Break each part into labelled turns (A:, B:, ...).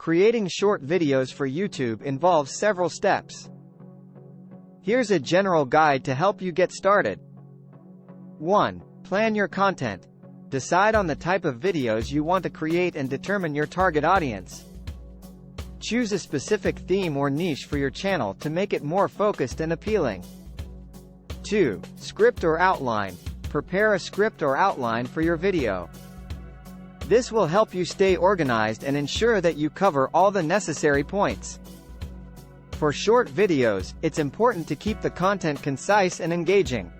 A: Creating short videos for YouTube involves several steps. Here's a general guide to help you get started. 1. Plan your content. Decide on the type of videos you want to create and determine your target audience. Choose a specific theme or niche for your channel to make it more focused and appealing. 2. Script or outline. Prepare a script or outline for your video. This will help you stay organized and ensure that you cover all the necessary points. For short videos, it's important to keep the content concise and engaging.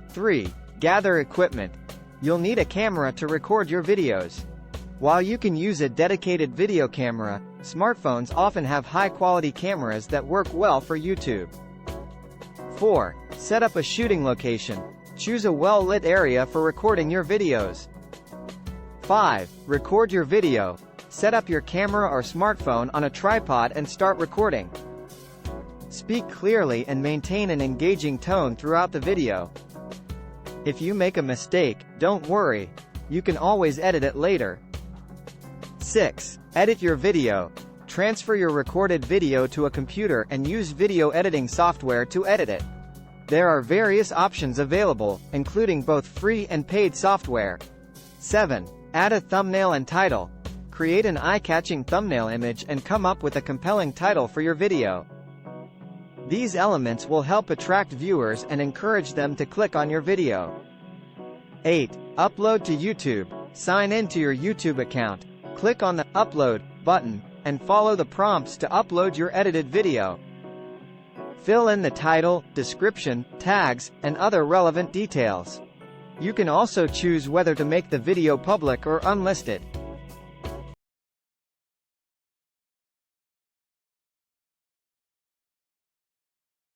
A: 3. Gather equipment. You'll need a camera to record your videos. While you can use a dedicated video camera, smartphones often have high-quality cameras that work well for YouTube. 4. Set up a shooting location. Choose a well-lit area for recording your videos. 5. Record your video. Set up your camera or smartphone on a tripod and start recording. Speak clearly and maintain an engaging tone throughout the video. If you make a mistake, don't worry. You can always edit it later. 6. Edit your video. Transfer your recorded video to a computer and use video editing software to edit it. There are various options available, including both free and paid software. 7. Add a thumbnail and title. Create an eye-catching thumbnail image and come up with a compelling title for your video. These elements will help attract viewers and encourage them to click on your video. 8. Upload to YouTube. Sign in to your YouTube account. Click on the Upload button, and follow the prompts to upload your edited video. Fill in the title, description, tags, and other relevant details. You can also choose whether to make the video public or unlisted.